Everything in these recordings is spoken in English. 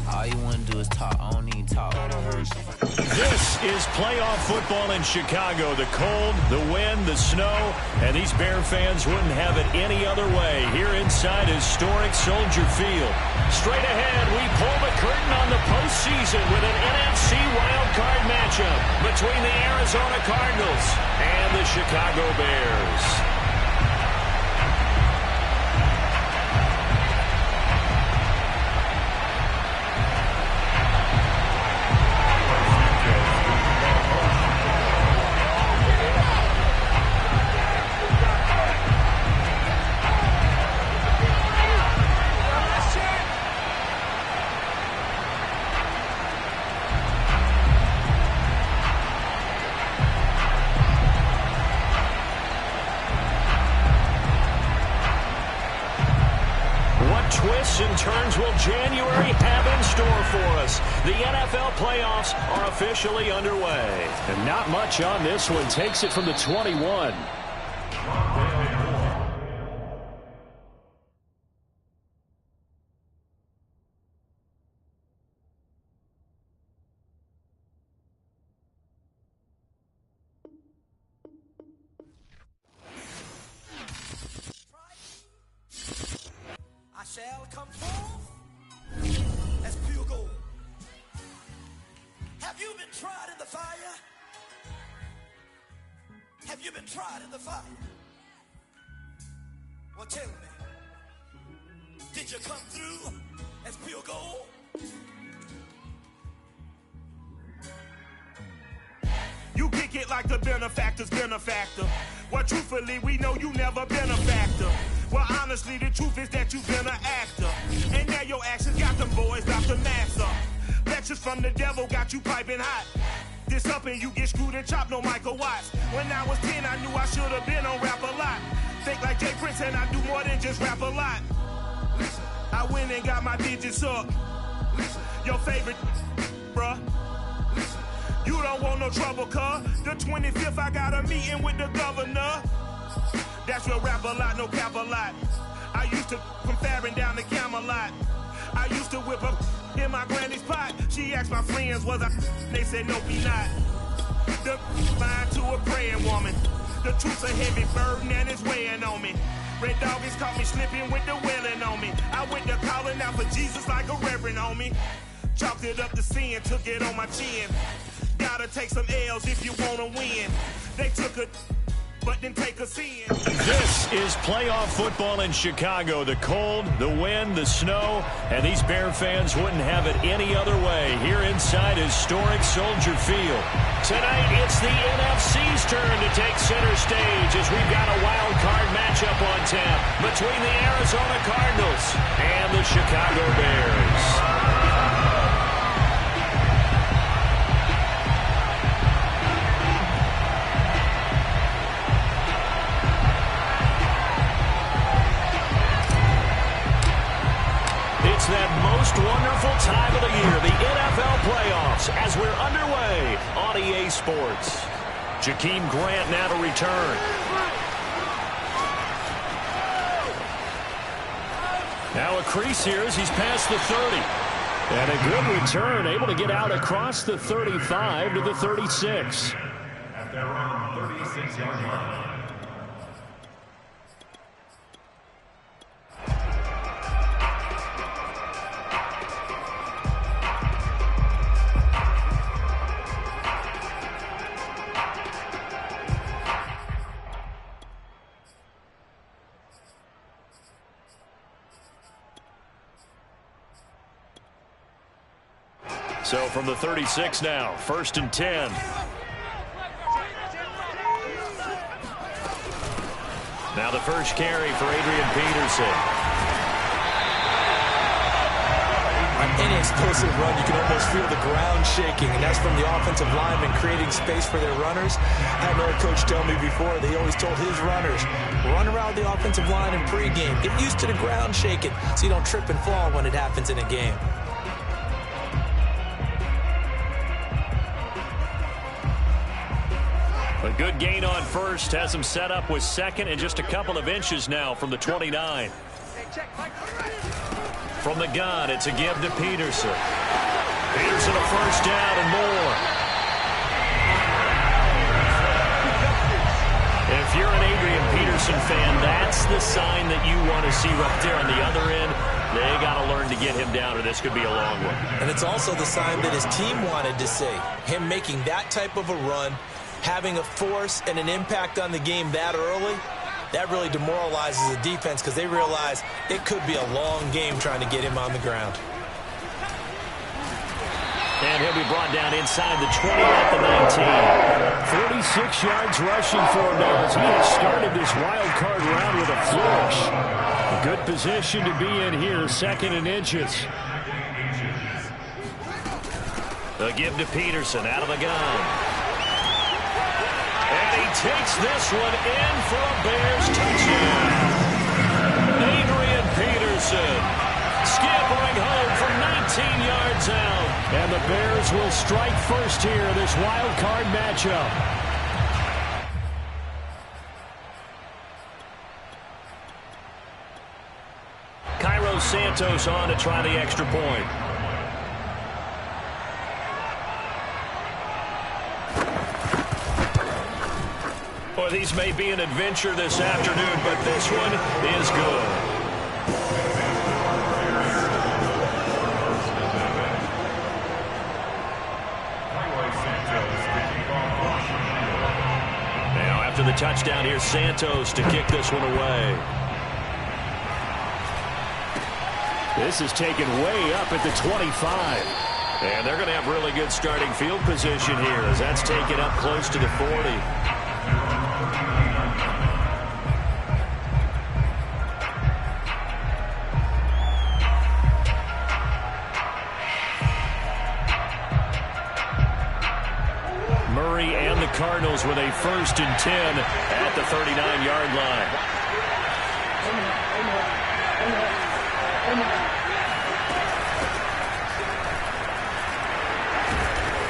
All you want to do is talk. I don't even talk. This is playoff football in Chicago. The cold, the wind, the snow, and these Bear fans wouldn't have it any other way here inside historic Soldier Field. Straight ahead, we pull the curtain on the postseason with an NFC wildcard matchup between the Arizona Cardinals and the Chicago Bears. Twists and turns will January have in store for us. The NFL playoffs are officially underway. And not much on this one. Takes it from the 21. Shall come forth as pure gold. Have you been tried in the fire? Have you been tried in the fire? Well, tell me, did you come through as pure gold? You kick it like the benefactor's benefactor. Well, truthfully, we know you never been a factor. Well, honestly, the truth is that you've been an actor. And now your actions got them boys about to mass up. Lectures from the devil got you piping hot. This up and you get screwed and chopped, no Michael Watts. When I was 10, I knew I should have been on Rap a Lot. Think like Jay Prince and I do more than just rap a lot. I went and got my digits up. Your favorite, bruh. You don't want no trouble, cuz. The 25th, I got a meeting with the governor. That's real rap a lot, no cap a lot. I used to from Farron down to Camelot. I used to whip up in my granny's pot. She asked my friends, was I? They said, no, be not. The line to a praying woman. The truth's a heavy burden and it's weighing on me. Red Doggies caught me slipping with the wailing on me. I went to calling out for Jesus like a reverend on me. Chalked it up to sin, took it on my chin. Gotta take some L's if you wanna win. They took a but then take a sin. This is playoff football in Chicago. The cold, the wind, the snow, and these Bear fans wouldn't have it any other way here inside historic Soldier Field. Tonight, it's the NFC's turn to take center stage as we've got a wild card matchup on tap between the Arizona Cardinals and the Chicago Bears. It's that most wonderful time of the year, the NFL playoffs, as we're underway on EA Sports. Jakeem Grant now to return. Now a crease here as he's past the 30. And a good return, able to get out across the 35 to the 36. At their own 36-yard line. So from the 36 now, 1st and 10. Now the first carry for Adrian Peterson. On any explosive run, you can almost feel the ground shaking, and that's from the offensive linemen creating space for their runners. I had another coach tell me before, they always told his runners, run around the offensive line in pregame. Get used to the ground shaking so you don't trip and fall when it happens in a game. A good gain on first, has him set up with second and just a couple of inches now from the 29. From the gun, it's a give to Peterson. Peterson a first down and more. If you're an Adrian Peterson fan, that's the sign that you want to see right there on the other end. They got to learn to get him down, or this could be a long one. And it's also the sign that his team wanted to see. Him making that type of a run, having a force and an impact on the game that early, that really demoralizes the defense because they realize it could be a long game trying to get him on the ground. And he'll be brought down inside the 20 at the 19. 46 yards rushing for him now as he has started this wild card round with a flourish. A good position to be in here, 2nd and inches. The give to Peterson out of the gun. And he takes this one in for a Bears touchdown. Adrian Peterson scampering home from 19 yards out. And the Bears will strike first here in this wild card matchup. Cairo Santos on to try the extra point. Well, these may be an adventure this afternoon, but this one is good. After the touchdown, here's Santos to kick this one away. This is taken way up at the 25. And they're going to have really good starting field position here as that's taken up close to the 40. Murray and the Cardinals with a 1st and 10 at the 39-yard line.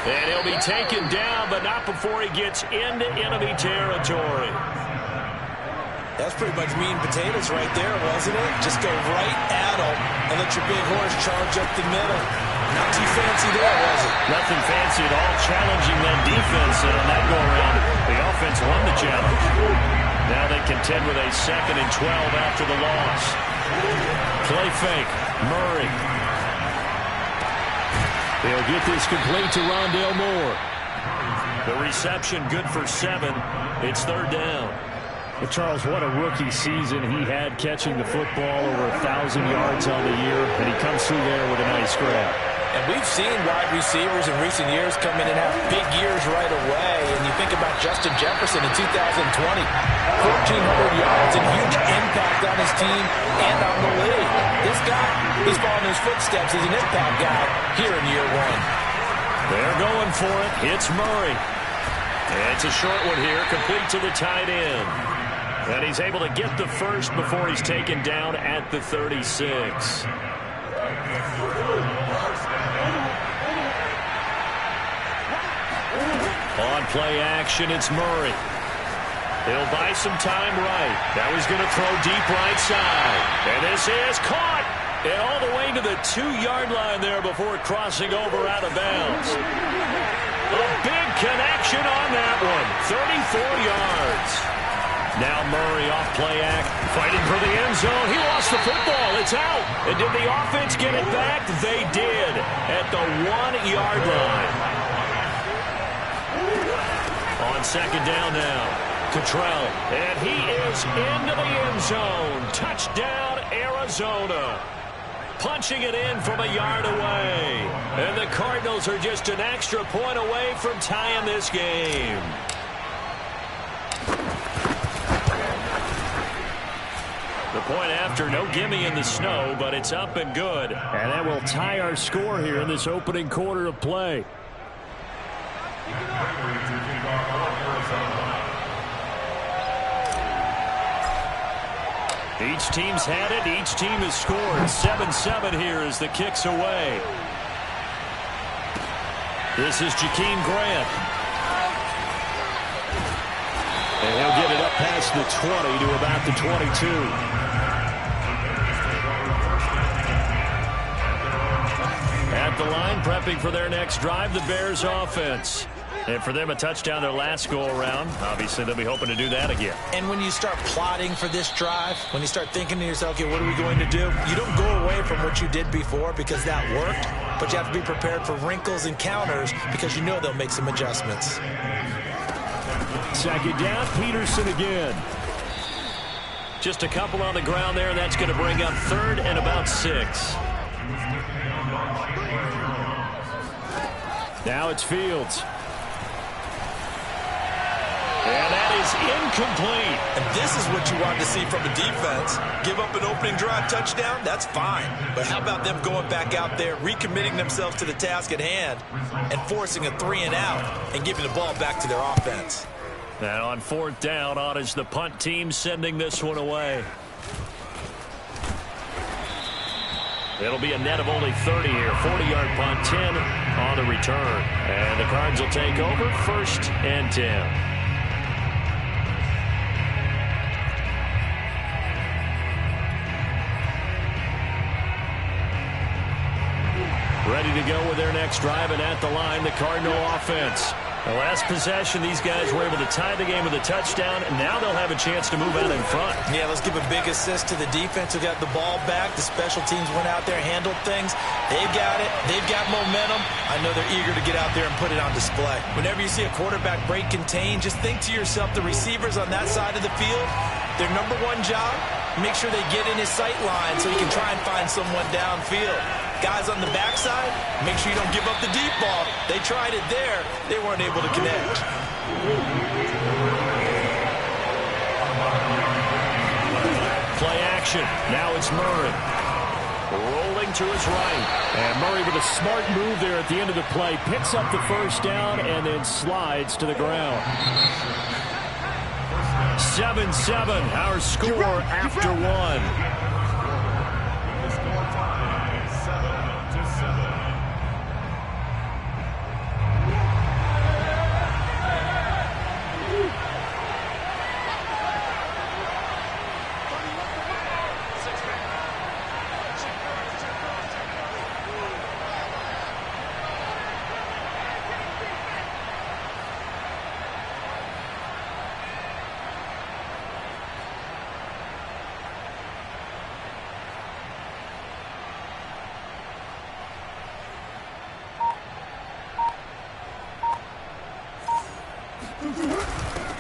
And he'll be taken down, but not before he gets into enemy territory. That's pretty much meat and potatoes right there, wasn't it? Just go right at him and let your big horse charge up the middle. Not too fancy there, was it? Nothing fancy at all, challenging that defense. And on that go-around, the offense won the challenge. Now they contend with a 2nd and 12 after the loss. Play fake, Murray. They'll get this complete to Rondale Moore. The reception good for 7. It's 3rd down. Well, Charles, what a rookie season he had catching the football, over 1,000 yards on the year, and he comes through there with a nice grab. And we've seen wide receivers in recent years come in and have big years right away. And you think about Justin Jefferson in 2020, 1,400 yards and huge impact on his team and on the league. This guy, he's following his footsteps as an impact guy here in year 1. They're going for it. It's Murray. And it's a short one here, complete to the tight end. And he's able to get the first before he's taken down at the 36. On play action, it's Murray. He'll buy some time right. That was going to throw deep right side. And this is caught. And all the way to the 2-yard line there before crossing over out of bounds. A big connection on that one. 34 yards. Now Murray off play act, fighting for the end zone. He lost the football. It's out. And did the offense get it back? They did at the 1-yard line. On 2nd down now, Cottrell. And he is into the end zone. Touchdown, Arizona. Punching it in from a yard away. And the Cardinals are just an extra point away from tying this game. The point after, no gimme in the snow, but it's up and good. And that will tie our score here in this opening quarter of play. Each team's had it. Each team has scored. 7-7 here as the kick's away. This is Jakeem Grant. And he'll get it up past the 20 to about the 22. at the line, prepping for their next drive, the Bears offense. And for them, a touchdown their last go-around. Obviously, they'll be hoping to do that again. And when you start plotting for this drive, when you start thinking to yourself, okay, what are we going to do? You don't go away from what you did before because that worked, but you have to be prepared for wrinkles and counters because you know they'll make some adjustments. Second down, Peterson again. Just a couple on the ground there, and that's going to bring up 3rd and about 6. Now it's Fields. And that is incomplete. And this is what you want to see from a defense. Give up an opening drive touchdown, that's fine. But how about them going back out there, recommitting themselves to the task at hand, and forcing a 3-and-out and giving the ball back to their offense. And on 4th down, on is the punt team sending this one away. It'll be a net of only 30 here. 40-yard punt, 10 on the return. And the Cards will take over 1st and 10. Ready to go with their next drive, and at the line, the Cardinal offense. The last possession, these guys were able to tie the game with a touchdown, and now they'll have a chance to move out in front. Yeah, let's give a big assist to the defense who got the ball back. The special teams went out there, handled things. They've got it. They've got momentum. I know they're eager to get out there and put it on display. Whenever you see a quarterback break contain, just think to yourself, the receivers on that side of the field, their number one job, make sure they get in his sight line so he can try and find someone downfield. Guys on the backside, make sure you don't give up the deep ball. They tried it there. They weren't able to connect. Play action. Now it's Murray. Rolling to his right. And Murray with a smart move there at the end of the play. Picks up the 1st down and then slides to the ground. 7-7, our score after 1.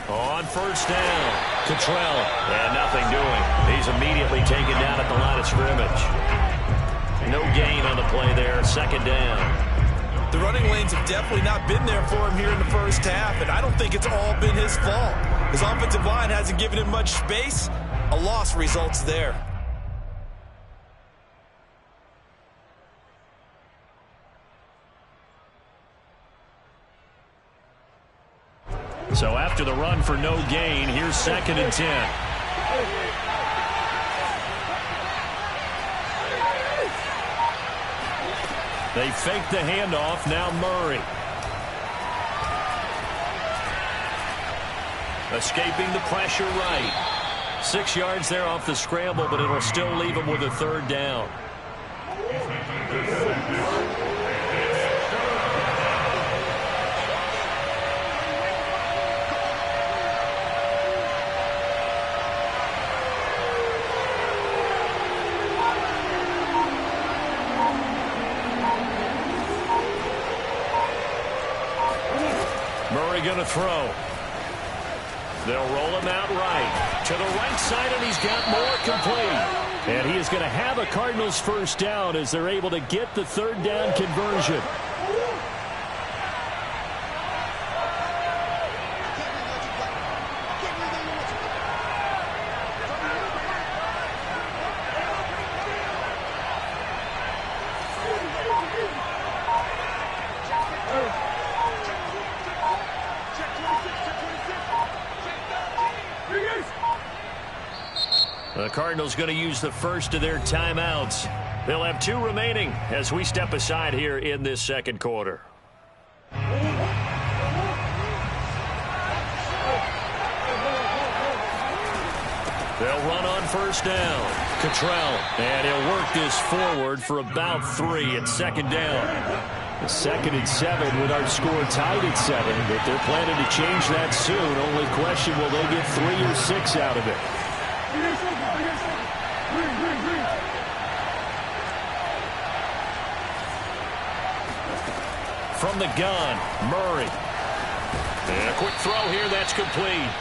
On 1st down, Cottrell, and nothing doing. He's immediately taken down at the line of scrimmage. No gain on the play there, 2nd down. The running lanes have definitely not been there for him here in the first half, and I don't think it's all been his fault. His offensive line hasn't given him much space. A loss results there. So after the run for no gain, here's 2nd and 10. They fake the handoff. Now Murray. Escaping the pressure right. 6 yards there off the scramble, but it'll still leave him with a 3rd down. Going to throw. They'll roll him out right to the right side, and he's got more complete. And he is going to have a Cardinals 1st down as they're able to get the 3rd down conversion. The Cardinals going to use the first of their timeouts. They'll have 2 remaining as we step aside here in this 2nd quarter. They'll run on first down. Cottrell, and he'll work this forward for about 3. It's second down. The 2nd and 7 with our score tied at 7, but they're planning to change that soon. Only question, will they get 3 or 6 out of it? From the gun, Murray. And a quick throw here, that's complete.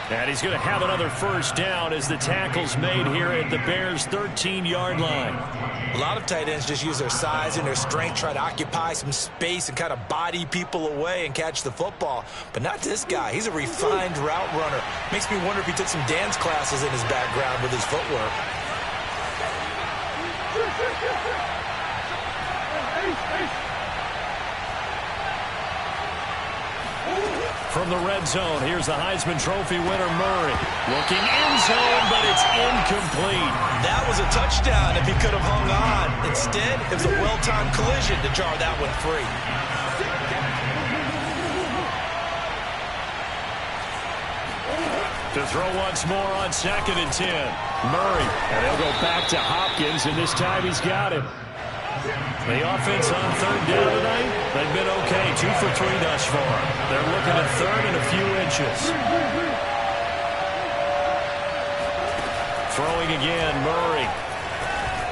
And he's going to have another first down as the tackle's made here at the Bears' 13-yard line. A lot of tight ends just use their size and their strength, try to occupy some space and kind of body people away and catch the football. But not this guy. He's a refined route runner. Makes me wonder if he took some dance classes in his background with his footwork. From the red zone, here's the Heisman Trophy winner, Murray. Looking end zone, but it's incomplete. That was a touchdown if he could have hung on. Instead, it was a well-timed collision to jar that one free. To throw once more on 2nd and 10. Murray, and they'll go back to Hopkins, and this time he's got it. The offense on 3rd down tonight, they've been okay. 2 for 3 thus far. They're looking at 3rd and a few inches. Throwing again, Murray.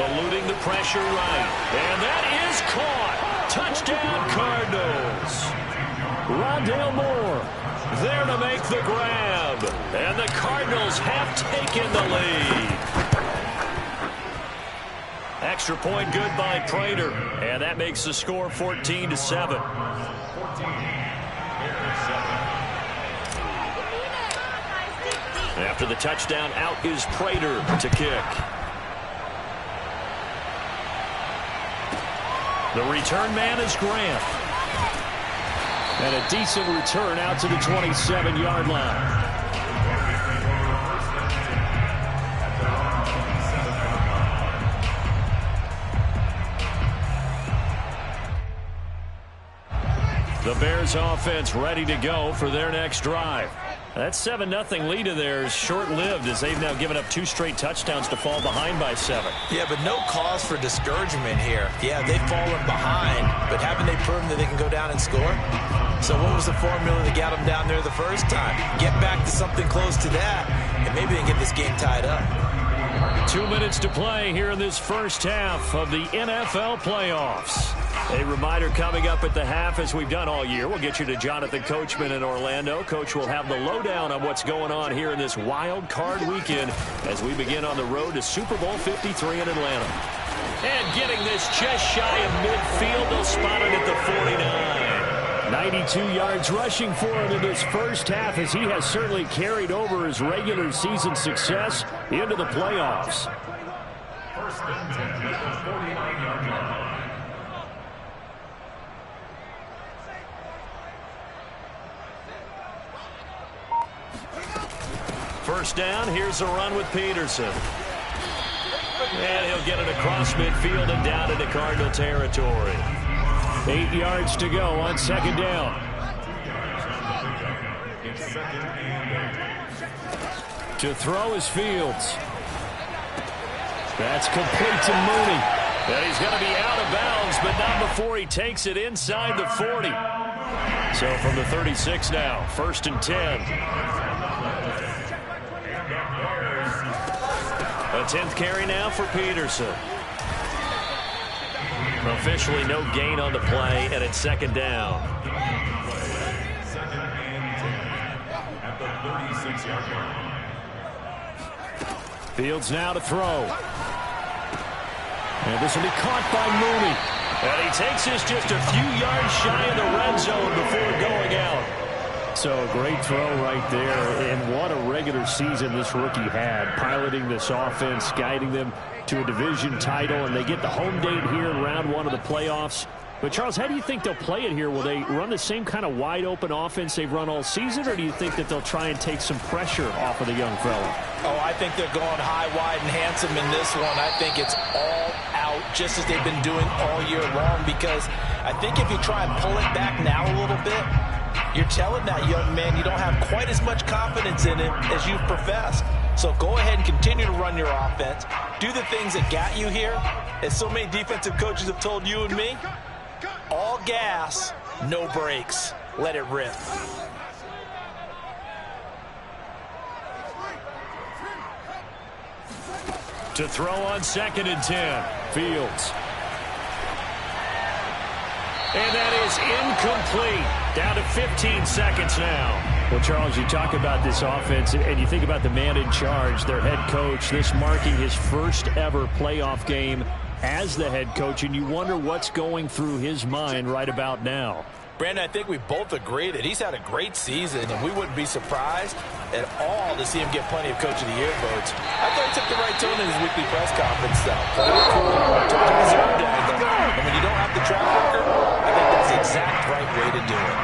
Eluding the pressure right. And that is caught. Touchdown, Cardinals. Rondale Moore there to make the grab. And the Cardinals have taken the lead. Extra point good by Prater, and that makes the score 14-7. After the touchdown, out is Prater to kick. The return man is Grant. And a decent return out to the 27-yard line. The Bears offense ready to go for their next drive. That 7-0 lead of theirs short-lived as they've now given up 2 straight touchdowns to fall behind by 7. Yeah, but no cause for discouragement here. Yeah, they've fallen behind, but haven't they proven that they can go down and score? So what was the formula that got them down there the first time? Get back to something close to that, and maybe they can get this game tied up. 2 minutes to play here in this first half of the NFL playoffs. A reminder coming up at the half, as we've done all year. We'll get you to Jonathan Coachman in Orlando. Coach will have the lowdown on what's going on here in this wild card weekend as we begin on the road to Super Bowl 53 in Atlanta. And getting this just shy of midfield, they'll spot it at the 49. 92 yards rushing for him in this first half, as he has certainly carried over his regular season success into the playoffs. First and 10 at the 49-yard line. First down, here's a run with Peterson. And he'll get it across midfield and down into Cardinal territory. 8 yards to go on 2nd down. To throw is Fields. That's complete to Mooney. And he's going to be out of bounds, but not before he takes it inside the 40. So from the 36 now, 1st and 10. A 10th carry now for Peterson. Officially no gain on the play, and it's 2nd down. Second and 10 at the 36-yard line. Fields now to throw. And this will be caught by Mooney. And he takes this just a few yards shy of the red zone before going out. So a great throw right there, and what a regular season this rookie had, piloting this offense, guiding them to a division title, and they get the home date here in round 1 of the playoffs. But, Charles, how do you think they'll play it here? Will they run the same kind of wide-open offense they've run all season, or do you think that they'll try and take some pressure off of the young fella? Oh, I think they're going high, wide, and handsome in this one. I think it's all out, just as they've been doing all year long, because I think if you try and pull it back now a little bit, you're telling that young man you don't have quite as much confidence in him as you've professed. So go ahead and continue to run your offense. Do the things that got you here. As so many defensive coaches have told you and me, all gas, no brakes. Let it rip. To throw on 2nd and 10. Fields. And that is incomplete. Down to 15 seconds now. Well, Charles, you talk about this offense, and you think about the man in charge, their head coach, this marking his first ever playoff game as the head coach, and you wonder what's going through his mind right about now. Brandon, I think we both agree that he's had a great season, and we wouldn't be surprised at all to see him get plenty of Coach of the Year votes. I thought he took the right tone in his weekly press conference, though. Took the deserved angle. And when you don't have the track record, I think that's the exact right way to do it.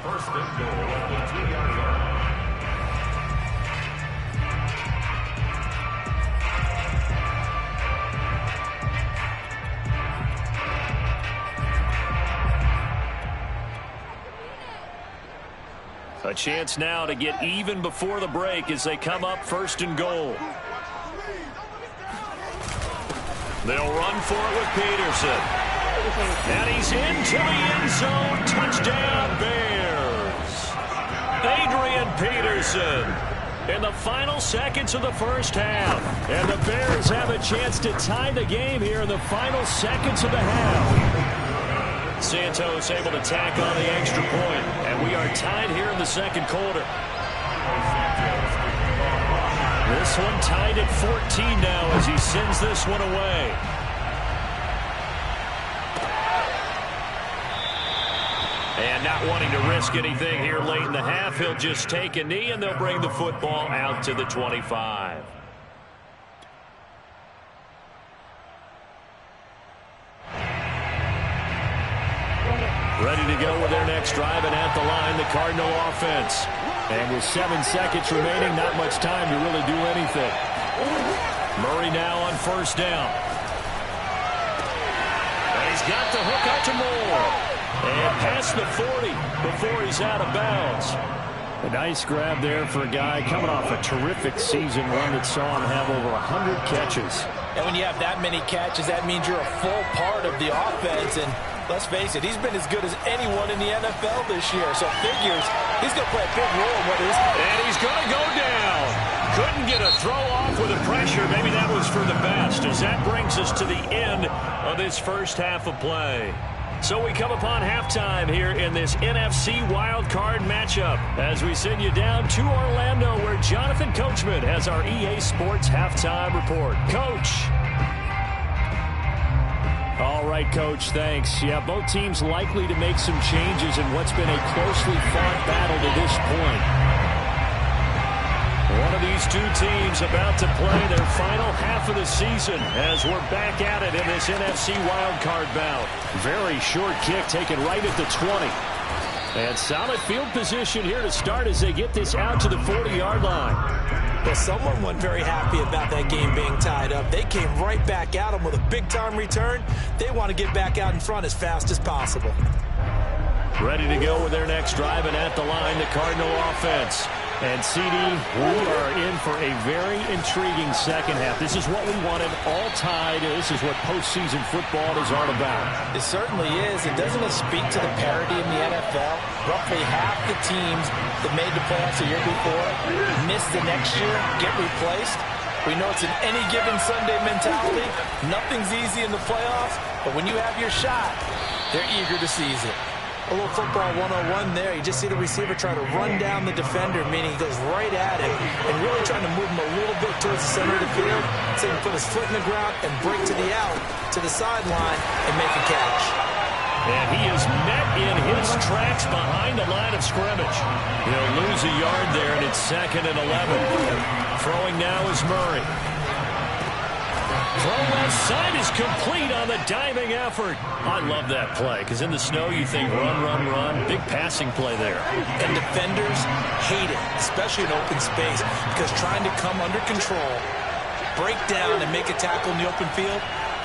First and goal at the 2-yard line. A chance now to get even before the break as they come up 1st and goal. They'll run for it with Peterson. And he's into the end zone. Touchdown, Bears. Adrian Peterson in the final seconds of the first half. And the Bears have a chance to tie the game here in the final seconds of the half. Santos able to tack on the extra point, and we are tied here in the second quarter. This one tied at 14 now as he sends this one away. And not wanting to risk anything here late in the half, he'll just take a knee, and they'll bring the football out to the 25. Ready to go with their next drive, and at the line, the Cardinal offense. And with 7 seconds remaining, not much time to really do anything. Murray now on 1st down. And he's got the hook out to Moore. And past the 40 before he's out of bounds. A nice grab there for a guy coming off a terrific season, one that saw him have over 100 catches. And when you have that many catches, that means you're a full part of the offense. And let's face it, he's been as good as anyone in the NFL this year. So figures he's going to play a big role in what is. And he's going to go down. Couldn't get a throw off with the pressure. Maybe that was for the best, as that brings us to the end of this first half of play. So we come upon halftime here in this NFC wildcard matchup as we send you down to Orlando, where Jonathan Coachman has our EA Sports halftime report. Coach. All right, Coach, thanks. Yeah, both teams likely to make some changes in what's been a closely fought battle to this point. One of these two teams about to play their final half of the season as we're back at it in this NFC wildcard bout. Very short kick taken right at the 20. And solid field position here to start as they get this out to the 40-yard line. Well, someone wasn't very happy about that game being tied up. They came right back at them with a big-time return. They want to get back out in front as fast as possible. Ready to go with their next drive, and at the line, the Cardinal offense. And, CD, we are in for a very intriguing second half. This is what we wanted, all tied. This is what postseason football is all about. It certainly is. And doesn't it speak to the parity in the NFL? Roughly half the teams that made the playoffs the year before miss the next year, get replaced. We know it's an any given Sunday mentality. Nothing's easy in the playoffs, but when you have your shot, they're eager to seize it. A little football 101 there. You just see the receiver trying to run down the defender, meaning he goes right at him and really trying to move him a little bit towards the center of the field so he can put his foot in the ground and break to the out, to the sideline, and make a catch. And he is met in his tracks behind the line of scrimmage. He'll lose a yard there, and it's 2nd and 11. Throwing now is Murray. Throw left side is complete on the diving effort. I love that play because in the snow you think run, run, run. Big passing play there. And defenders hate it, especially in open space, because trying to come under control, break down, and make a tackle in the open field,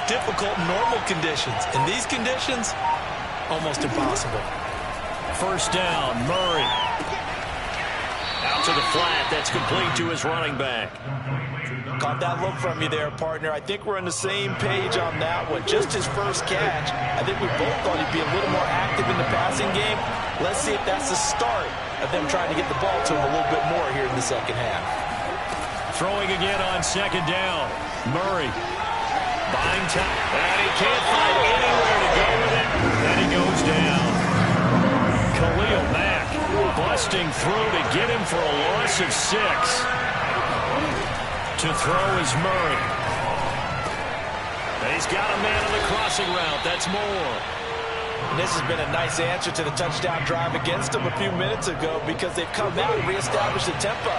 difficult in normal conditions. In these conditions, almost impossible. 1st down, Murray. to the flat. That's complete to his running back. Caught that look from you there, partner. I think we're on the same page on that one. Just his first catch. I think we both thought he'd be a little more active in the passing game. Let's see if that's the start of them trying to get the ball to him a little bit more here in the second half. Throwing again on second down. Murray. Buying time. And he can't find anywhere to go with it. And he goes down. Khalil Mack busting through to get him for a loss of 6. To throw is Murray. And he's got a man on the crossing route. That's Moore. And this has been a nice answer to the touchdown drive against them a few minutes ago because they've come out and reestablished the tempo.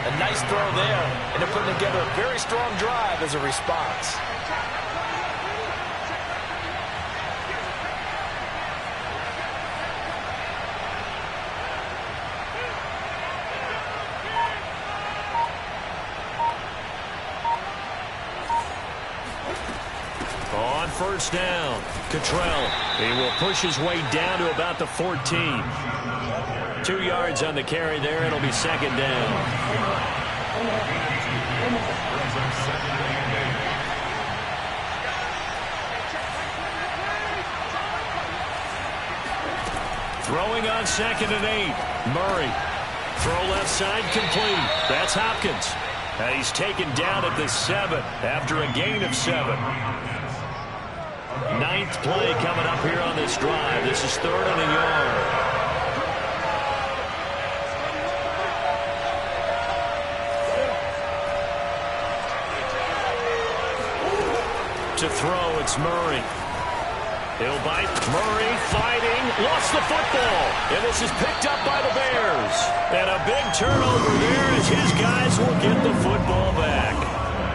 A nice throw there, and they're putting together a very strong drive as a response. On first down, Cottrell. He will push his way down to about the 14. 2 yards on the carry there. It'll be second down. Throwing on second and 8. Murray. Throw left side complete. That's Hopkins. And he's taken down at the 7 after a gain of 7. 9th play coming up here on this drive. This is 3rd and a yard. To throw, it's Murray. He'll bite. Murray fighting. Lost the football. And this is picked up by the Bears. And a big turnover there as his guys will get the football back.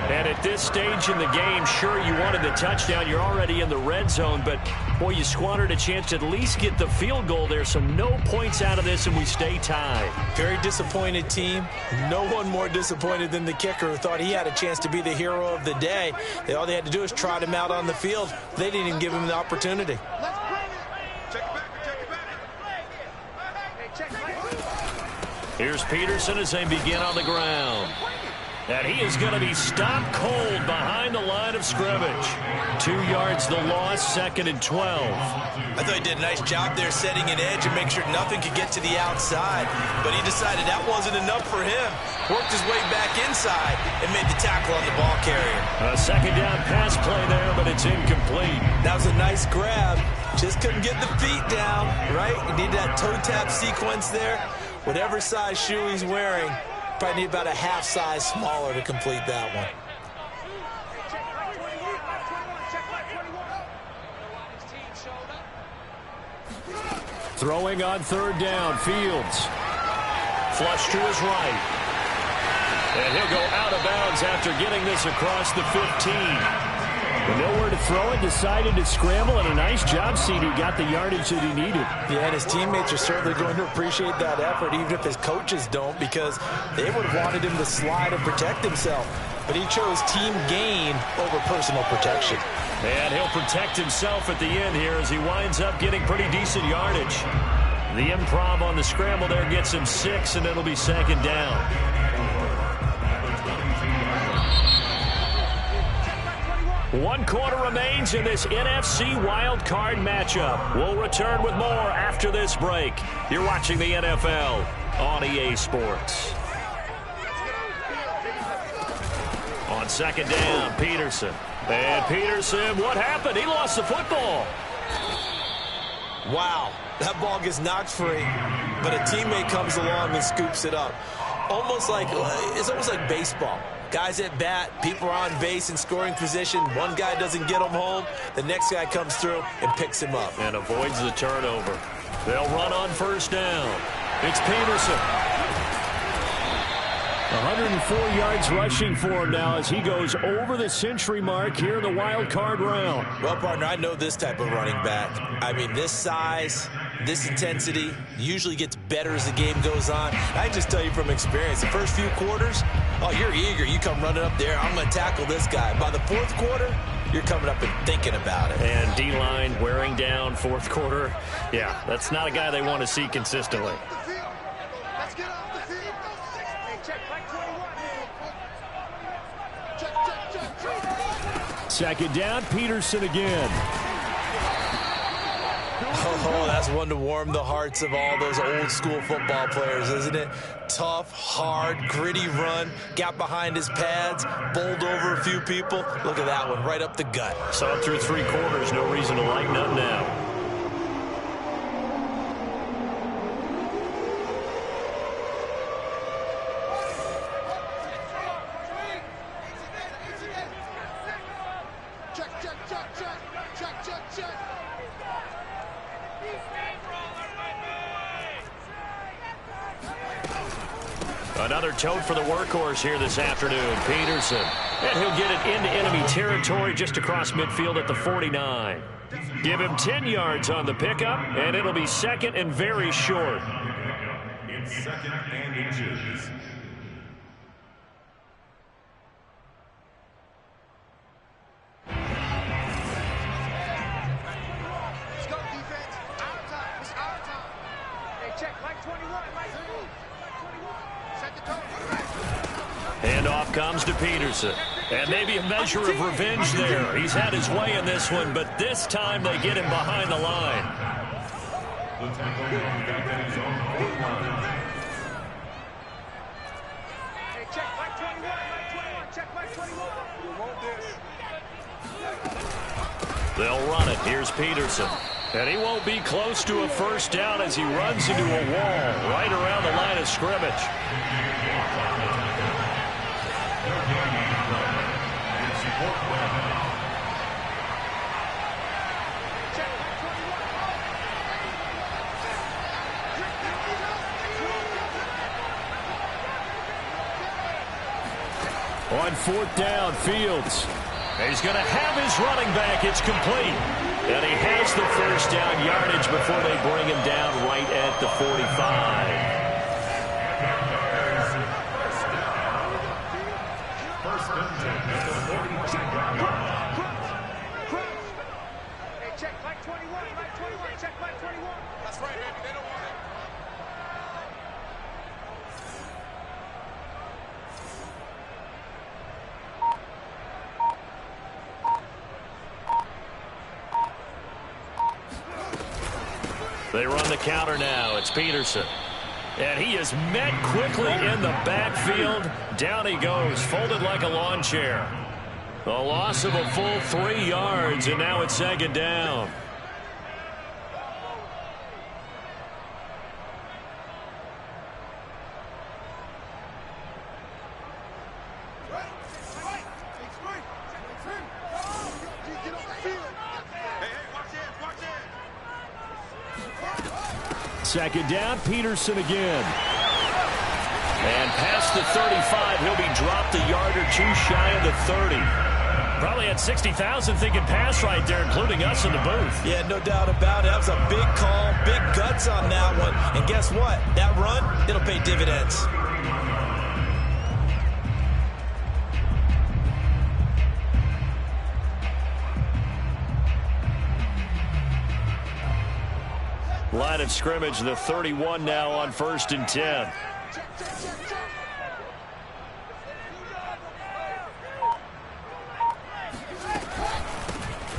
And at this stage in the game, sure, you wanted the touchdown. You're already in the red zone. But, boy, you squandered a chance to at least get the field goal there. So no points out of this, and we stay tied. Very disappointed team. No one more disappointed than the kicker who thought he had a chance to be the hero of the day. All they had to do is trot him out on the field. They didn't even give him the opportunity. Here's Peterson as they begin on the ground. And he is going to be stopped cold behind the line of scrimmage. 2 yards the loss, 2nd and 12. I thought he did a nice job there setting an edge and make sure nothing could get to the outside. But he decided that wasn't enough for him. Worked his way back inside and made the tackle on the ball carrier. A second down pass play there, but it's incomplete. That was a nice grab. Just couldn't get the feet down, right? You need that toe tap sequence there. Whatever size shoe he's wearing, probably need about a half size smaller to complete that one. Throwing on 3rd down, Fields. Flush to his right. And he'll go out of bounds after getting this across the 15. And nowhere to throw it, decided to scramble, and a nice job, CD. Got the yardage that he needed. Yeah, and his teammates are certainly going to appreciate that effort, even if his coaches don't, because they would have wanted him to slide and protect himself. But he chose team gain over personal protection. And he'll protect himself at the end here as he winds up getting pretty decent yardage. The improv on the scramble there gets him 6, and it'll be second down. One quarter remains in this NFC wildcard matchup. We'll return with more after this break. You're watching the NFL on EA Sports. On second down, Peterson. And Peterson, what happened? He lost the football. Wow, that ball gets knocked free, but a teammate comes along and scoops it up. It's almost like baseball. Guys at bat, people are on base in scoring position. One guy doesn't get him home. The next guy comes through and picks him up. And avoids the turnover. They'll run on first down. It's Peterson. 104 yards rushing for him now as he goes over the century mark here in the wild card round. Well, partner, I know this type of running back. I mean, this size, this intensity usually gets better as the game goes on. I can just tell you from experience, the first few quarters, oh, you're eager. You come running up there, I'm going to tackle this guy. By the fourth quarter, you're coming up and thinking about it. And D-line wearing down fourth quarter. Yeah, that's not a guy they want to see consistently. Second down, Peterson again. Oh, that's one to warm the hearts of all those old school football players, isn't it? Tough, hard, gritty run, got behind his pads, bowled over a few people. Look at that one, right up the gut. Saw it through 3 quarters, no reason to lighten up now. Another tote for the workhorse here this afternoon, Peterson. And he'll get it into enemy territory just across midfield at the 49. Give him 10 yards on the pickup, and it'll be second and very short. It's second and inches. Let's go, defense. Our time. It's our time. Hey, check. Like 21. Like 21. Set the tone. Handoff comes to Peterson. And maybe a measure of revenge there. He's had his way in this one, but this time they get him behind the line. The tackle back at his own 49. Hey, check. Like 21. Like 21. Check. Like 21. We want this. They'll run it. Here's Peterson. And he won't be close to a first down as he runs into a wall right around the line of scrimmage. On 4th down, Fields. He's going to have his running back. It's complete. And he has the first down yardage before they bring him down right at the 45. First and 10 at the 45-yard line. Hey, check. Like 21. Like 21. Check. Like 21. That's right, baby. They don't want it. They run the counter now. It's Peterson. And he is met quickly in the backfield. Down he goes, folded like a lawn chair. A loss of a full 3 yards, and now it's second down. Second down, Peterson again. And past the 35, he'll be dropped a yard or two shy of the 30. Probably had 60,000 thinking pass right there, including us in the booth. Yeah, no doubt about it. That was a big call, big guts on that one. And guess what? That run, it'll pay dividends. Line of scrimmage, the 31 now on 1st and 10.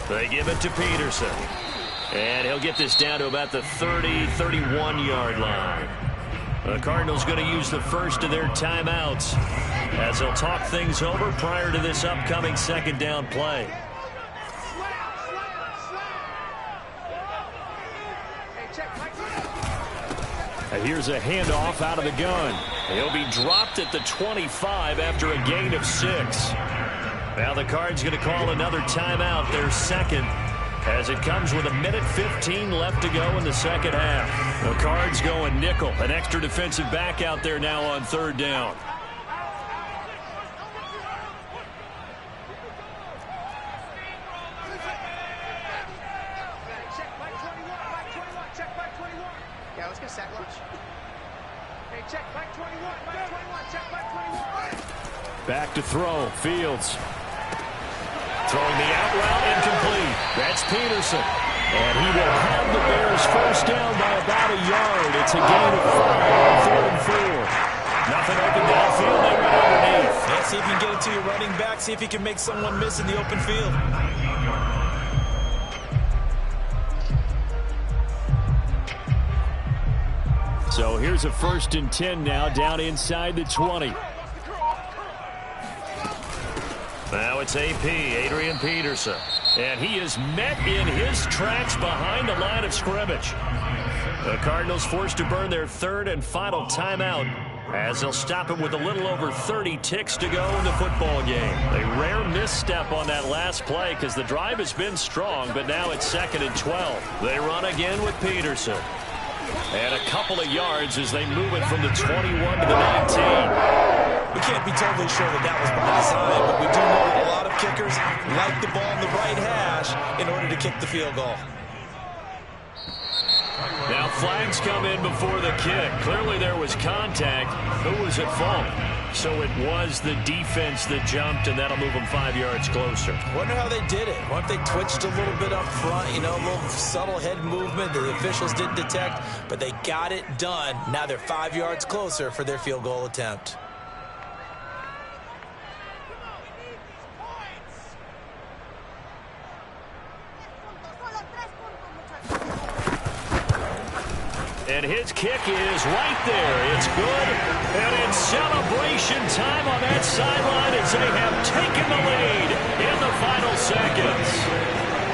They give it to Peterson. And he'll get this down to about the 30, 31-yard line. The Cardinals going to use the first of their timeouts as they'll talk things over prior to this upcoming second down play. Here's a handoff out of the gun. He'll be dropped at the 25 after a gain of 6. Now the Cards going to call another timeout, their second, as it comes with 1:15 left to go in the second half. The Cards going nickel, an extra defensive back out there now on 3rd down. Yeah, let's get sack lunch. Hey, check. Like 21. Like 21. Check. Like 21. Back to throw. Fields. Throwing the out route incomplete. That's Peterson. And he will have the Bears first down by about a yard. It's a gain of 5 on 3rd and 4. Nothing open downfield. They went underneath. And see if you can get it to your running back. See if you can make someone miss in the open field. So here's a 1st and 10 now, down inside the 20. Now it's AP, Adrian Peterson. And he is met in his tracks behind the line of scrimmage. The Cardinals forced to burn their 3rd and final timeout as they'll stop it with a little over 30 ticks to go in the football game. A rare misstep on that last play because the drive has been strong, but now it's 2nd and 12. They run again with Peterson. And a couple of yards as they move it from the 21 to the 19. We can't be totally sure that that was by design, but we do know that a lot of kickers like the ball in the right hash in order to kick the field goal. Now flags come in before the kick. Clearly there was contact. Who was at fault? So it was the defense that jumped, and that'll move them 5 yards closer. Wonder how they did it. What if they twitched a little bit up front, you know, a little subtle head movement that the officials didn't detect, but they got it done. Now they're 5 yards closer for their field goal attempt. And his kick is right there. It's good. And it's celebration time on that sideline as they have taken the lead in the final seconds.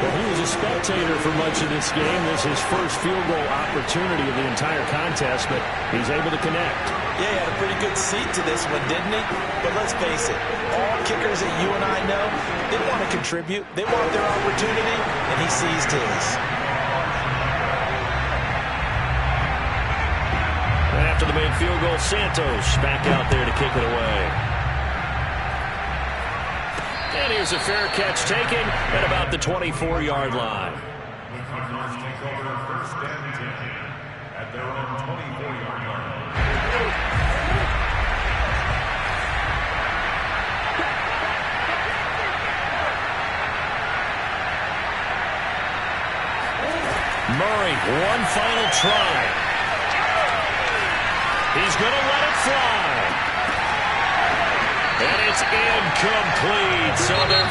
Well, he was a spectator for much of this game. This is his first field goal opportunity of the entire contest, but he's able to connect. Yeah, he had a pretty good seat to this one, didn't he? But let's face it, all kickers that you and I know, they want to contribute. They want their opportunity, and he seized his. After the main field goal, Santos back out there to kick it away. And here's a fair catch taken at about the 24-yard line. The Cardinals take over 1st and 10 at their own 24-yard line. Murray, one final try. He's going to let it fly. And it's incomplete. So they're